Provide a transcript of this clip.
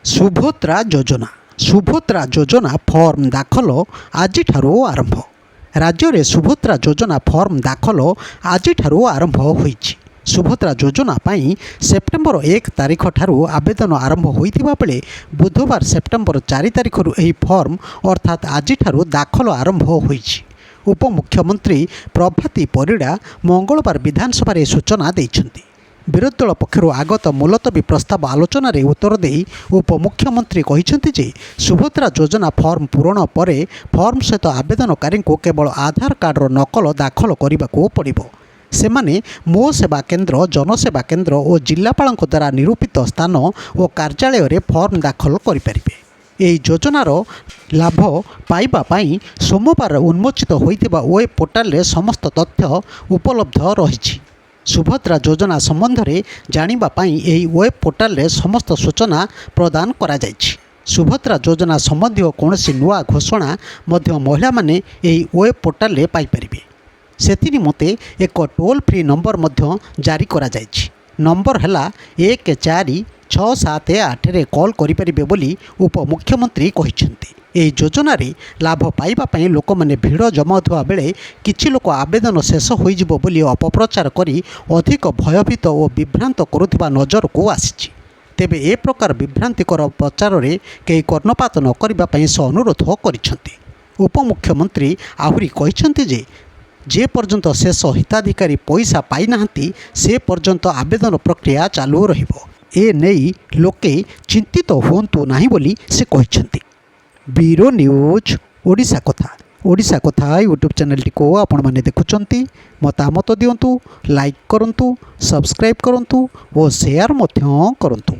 ସୁଭଦ୍ରା ଯୋଜନା ସୁଭଦ୍ରା ଯୋଜନା ଫର୍ମ ଦାଖଲ ଆଜିଠାରୁ ଆରମ୍ଭ। ରାଜ୍ୟରେ ସୁଭଦ୍ରା ଯୋଜନା ଫର୍ମ ଦାଖଲ ଆଜିଠାରୁ ଆରମ୍ଭ ହୋଇଛି। ସୁଭଦ୍ରା ଯୋଜନା ପାଇଁ ସେପ୍ଟେମ୍ବର 1 ତାରିଖଠାରୁ ଆବେଦନ ଆରମ୍ଭ ହୋଇଥିବା ବେଳେ ବୁଧବାର ସେପ୍ଟେମ୍ବର 4 ତାରିଖରୁ ଏହି ଫର୍ମ ଅର୍ଥାତ୍ ଆଜିଠାରୁ ଦାଖଲ ଆରମ୍ଭ ହୋଇଛି। ଉପମୁଖ୍ୟମନ୍ତ୍ରୀ ପ୍ରଭାତୀ ପରିଡ଼ା ମଙ୍ଗଳବାର ବିଧାନସଭାରେ ସୂଚନା ଦେଇଛନ୍ତି। ବିରୋଧୀ ଦଳ ପକ୍ଷରୁ ଆଗତ ମୁଲତବୀ ପ୍ରସ୍ତାବ ଆଲୋଚନାରେ ଉତ୍ତର ଦେଇ ଉପମୁଖ୍ୟମନ୍ତ୍ରୀ କହିଛନ୍ତି ଯେ ସୁଭଦ୍ରା ଯୋଜନା ଫର୍ମ ପୂରଣ ପରେ ଫର୍ମ ସହିତ ଆବେଦନକାରୀଙ୍କୁ କେବଳ ଆଧାର କାର୍ଡ଼ର ନକଲ ଦାଖଲ କରିବାକୁ ପଡ଼ିବ। ସେମାନେ ମୋ ସେବା କେନ୍ଦ୍ର, ଜନସେବା କେନ୍ଦ୍ର ଓ ଜିଲ୍ଲାପାଳଙ୍କ ଦ୍ୱାରା ନିରୂପିତ ସ୍ଥାନ ଓ କାର୍ଯ୍ୟାଳୟରେ ଫର୍ମ ଦାଖଲ କରିପାରିବେ। ଏହି ଯୋଜନାର ଲାଭ ପାଇବା ପାଇଁ ସୋମବାର ଉନ୍ମୋଚିତ ହୋଇଥିବା ୱେବ୍ ପୋର୍ଟାଲରେ ସମସ୍ତ ତଥ୍ୟ ଉପଲବ୍ଧ ରହିଛି। ସୁଭଦ୍ରା ଯୋଜନା ସମ୍ବନ୍ଧରେ ଜାଣିବା ପାଇଁ ଏହି ୱେବ୍ ପୋର୍ଟାଲରେ ସମସ୍ତ ସୂଚନା ପ୍ରଦାନ କରାଯାଇଛି। ସୁଭଦ୍ରା ଯୋଜନା ସମ୍ବନ୍ଧୀୟ କୌଣସି ନୂଆ ଘୋଷଣା ମଧ୍ୟ ମହିଳାମାନେ ଏହି ୱେବ୍ ପୋର୍ଟାଲରେ ପାଇପାରିବେ। ସେଥିନିମନ୍ତେ ଏକ ଟୋଲ୍ ଫ୍ରି ନମ୍ବର ମଧ୍ୟ ଜାରି କରାଯାଇଛି। ନମ୍ବର ହେଲା 14678ରେ କଲ୍ କରିପାରିବେ ବୋଲି ଉପମୁଖ୍ୟମନ୍ତ୍ରୀ କହିଛନ୍ତି। ଏହି ଯୋଜନାରେ ଲାଭ ପାଇବା ପାଇଁ ଲୋକମାନେ ଭିଡ଼ ଜମାଉଥିବା ବେଳେ କିଛି ଲୋକ ଆବେଦନ ଶେଷ ହୋଇଯିବ ବୋଲି ଅପପ୍ରଚାର କରି ଅଧିକ ଭୟଭୀତ ଓ ବିଭ୍ରାନ୍ତ କରୁଥିବା ନଜରକୁ ଆସିଛି। ତେବେ ଏ ପ୍ରକାର ବିଭ୍ରାନ୍ତିକର ପ୍ରଚାରରେ କେହି କର୍ଣ୍ଣପାତ ନ କରିବା ପାଇଁ ସେ ଅନୁରୋଧ କରିଛନ୍ତି। ଉପମୁଖ୍ୟମନ୍ତ୍ରୀ ଆହୁରି କହିଛନ୍ତି ଯେ ପର୍ଯ୍ୟନ୍ତ ଶେଷ ହିତାଧିକାରୀ ପଇସା ପାଇନାହାନ୍ତି ସେ ପର୍ଯ୍ୟନ୍ତ ଆବେଦନ ପ୍ରକ୍ରିୟା ଚାଲୁ ରହିବ। ଏ ନେଇ ଲୋକେ ଚିନ୍ତିତ ହୁଅନ୍ତୁ ନାହିଁ ବୋଲି ସେ କହିଛନ୍ତି। ବ୍ୟୁରୋ ନ୍ୟୁଜ୍ ଓଡ଼ିଶା କଥା ୟୁଟ୍ୟୁବ୍ ଚ୍ୟାନେଲଟିକୁ ଆପଣମାନେ ଦେଖୁଛନ୍ତି। ମତାମତ ଦିଅନ୍ତୁ, ଲାଇକ୍ କରନ୍ତୁ, ସବସ୍କ୍ରାଇବ୍ କରନ୍ତୁ ଓ ସେୟାର ମଧ୍ୟ କରନ୍ତୁ।